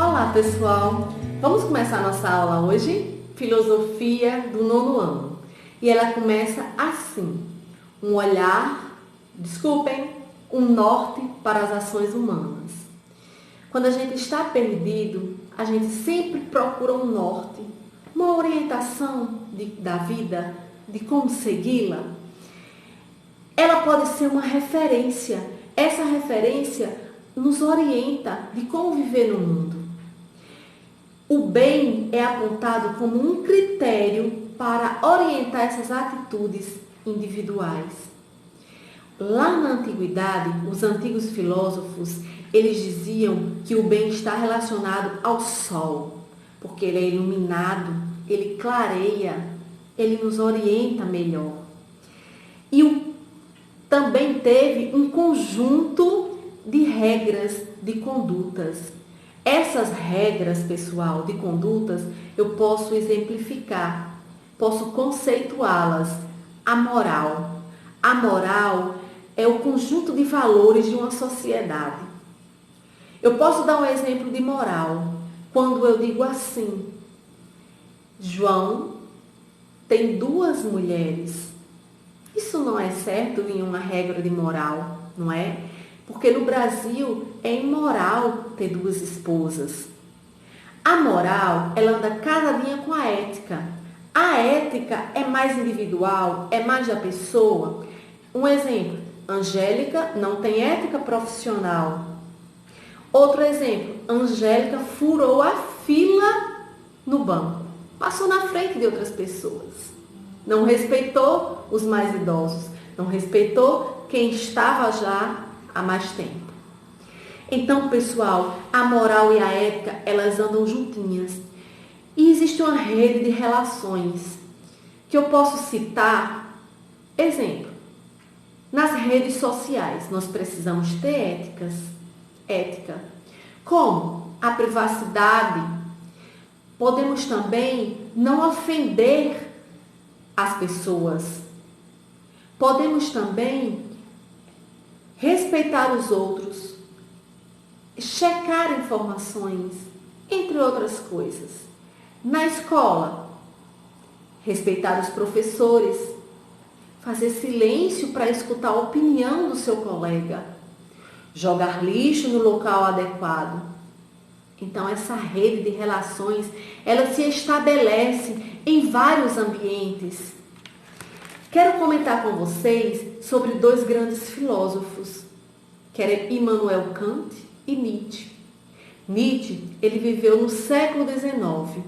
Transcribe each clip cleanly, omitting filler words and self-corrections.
Olá pessoal, vamos começar nossa aula hoje? Filosofia do nono ano. E ela começa assim: um um norte para as ações humanas. Quando a gente está perdido, a gente sempre procura um norte, uma orientação da vida, de como segui-la. Ela pode ser uma referência. Essa referência nos orienta de como viver no mundo. O bem é apontado como um critério para orientar essas atitudes individuais. Lá na antiguidade, os antigos filósofos, eles diziam que o bem está relacionado ao sol, porque ele é iluminado, ele clareia, ele nos orienta melhor. Também teve um conjunto de regras de condutas. Essas regras, pessoal, de condutas, eu posso exemplificar, posso conceituá-las. A moral. A moral é o conjunto de valores de uma sociedade. Eu posso dar um exemplo de moral quando eu digo assim: João tem 2 mulheres. Isso não é certo em uma regra de moral, não é? Porque no Brasil é imoral ter 2 esposas. A moral, ela anda casadinha com a ética. A ética é mais individual, é mais da pessoa. Um exemplo: Angélica não tem ética profissional. Outro exemplo: Angélica furou a fila no banco. Passou na frente de outras pessoas. Não respeitou os mais idosos. Não respeitou quem estava já há mais tempo. Então, pessoal, a moral e a ética, elas andam juntinhas. E existe uma rede de relações que eu posso citar. Exemplo: nas redes sociais, nós precisamos ter ética. Como? A privacidade. Podemos também não ofender as pessoas. Podemos também respeitar os outros, checar informações, entre outras coisas. Na escola, respeitar os professores, fazer silêncio para escutar a opinião do seu colega, jogar lixo no local adequado. Então, essa rede de relações, ela se estabelece em vários ambientes. Quero comentar com vocês sobre 2 grandes filósofos, que eram Immanuel Kant e Nietzsche. Nietzsche, ele viveu no século XIX.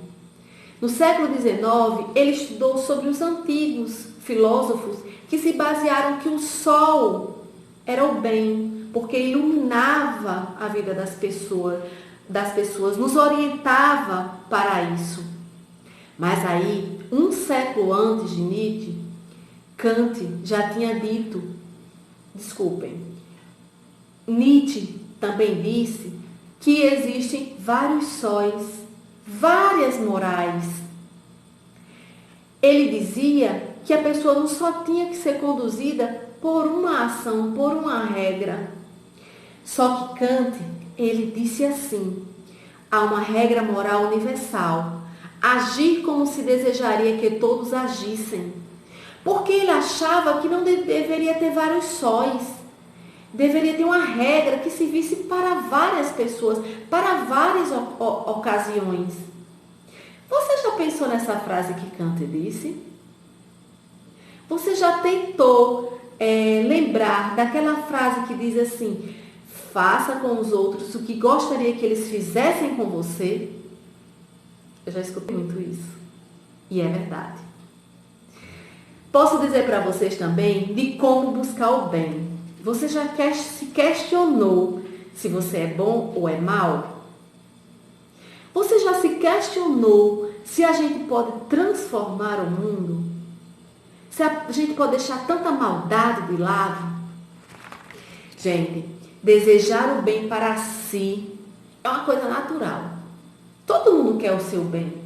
No século XIX, ele estudou sobre os antigos filósofos que se basearam que o sol era o bem, porque iluminava a vida das pessoas, nos orientava para isso. Mas aí, um século antes de Nietzsche, Kant já tinha dito, Nietzsche também disse que existem vários sóis, várias morais. Ele dizia que a pessoa não só tinha que ser conduzida por uma ação, por uma regra. Só que Kant, ele disse assim: há uma regra moral universal, agir como se desejaria que todos agissem. Porque ele achava que não deveria ter vários sóis, deveria ter uma regra que servisse para várias pessoas, para várias ocasiões. Você já pensou nessa frase que Kant disse? Você já tentou lembrar daquela frase que diz assim: faça com os outros o que gostaria que eles fizessem com você? Eu já escutei muito isso. E é verdade. Posso dizer para vocês também de como buscar o bem. Você já se questionou se você é bom ou é mau? Você já se questionou se a gente pode transformar o mundo? Se a gente pode deixar tanta maldade de lado? Gente, desejar o bem para si é uma coisa natural. Todo mundo quer o seu bem.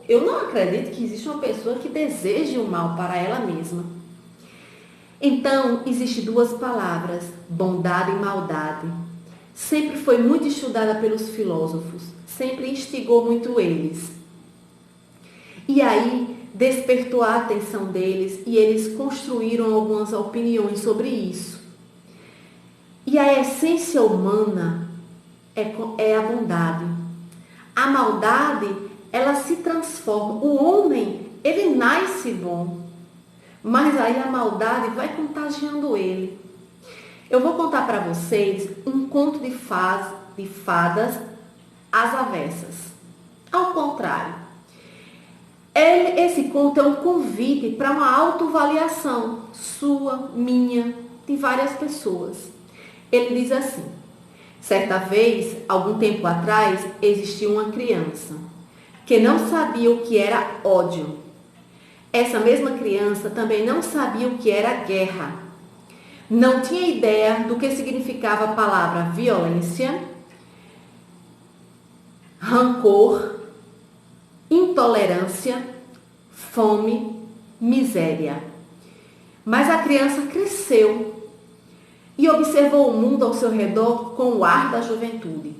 Eu não acredito que exista uma pessoa que deseje o mal para ela mesma. Então, existem 2 palavras, bondade e maldade. Sempre foi muito estudada pelos filósofos. sempre instigou muito eles. E aí despertou a atenção deles e eles construíram algumas opiniões sobre isso. E a essência humana é a bondade. A maldade, ela se transforma. O homem, ele nasce bom, mas aí a maldade vai contagiando ele. Eu vou contar para vocês um conto de fadas às avessas. Ao contrário. Esse conto é um convite para uma autoavaliação sua, minha, de várias pessoas. Ele diz assim: certa vez, algum tempo atrás, existia uma criança que não sabia o que era ódio. Essa mesma criança também não sabia o que era guerra. Não tinha ideia do que significava a palavra violência, rancor, intolerância, fome, miséria. Mas a criança cresceu e observou o mundo ao seu redor com o ar da juventude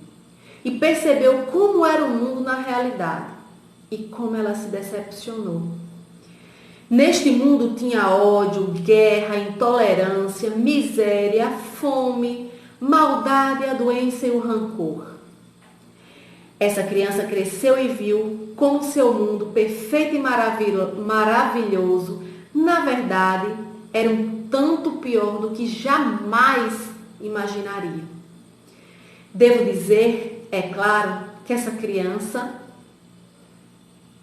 e percebeu como era o mundo na realidade e como ela se decepcionou. Neste mundo tinha ódio, guerra, intolerância, miséria, fome, maldade, a doença e o rancor. Essa criança cresceu e viu como seu mundo perfeito e maravilhoso, na verdade, era um tanto pior do que jamais imaginaria. Devo dizer, é claro, que essa criança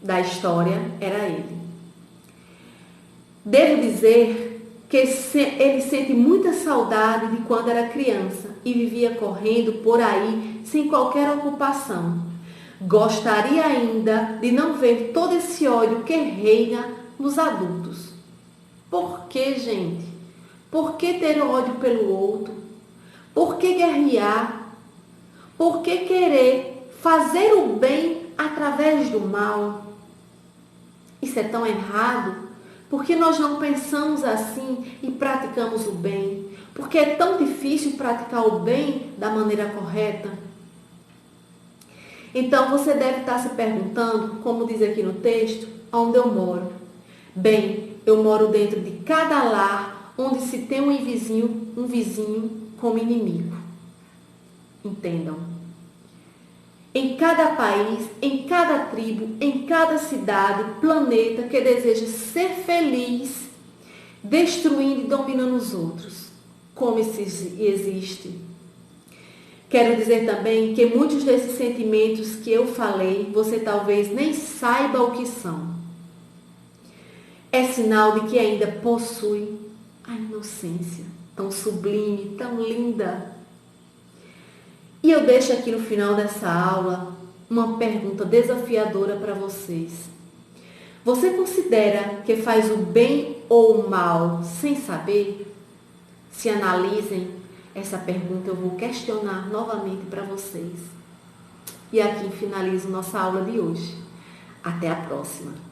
da história era ele. Devo dizer que ele sente muita saudade de quando era criança e vivia correndo por aí sem qualquer ocupação. Gostaria ainda de não ver todo esse ódio que reina nos adultos. Por que, gente? Por que ter ódio pelo outro? Por que guerrear? Por que querer fazer o bem através do mal? Isso é tão errado. Porque nós não pensamos assim e praticamos o bem? Porque é tão difícil praticar o bem da maneira correta? Então você deve estar se perguntando, como diz aqui no texto, onde eu moro. Bem, eu moro dentro de cada lar onde se tem um vizinho como inimigo. Entendam. Em cada país, em cada tribo, em cada cidade, planeta que deseja ser feliz, destruindo e dominando os outros. Como isso existe? Quero dizer também que muitos desses sentimentos que eu falei, você talvez nem saiba o que são. É sinal de que ainda possui a inocência tão sublime, tão linda. E eu deixo aqui no final dessa aula uma pergunta desafiadora para vocês. Você considera que faz o bem ou o mal sem saber? Se analisem essa pergunta, eu vou questionar novamente para vocês. E aqui finalizo nossa aula de hoje. Até a próxima.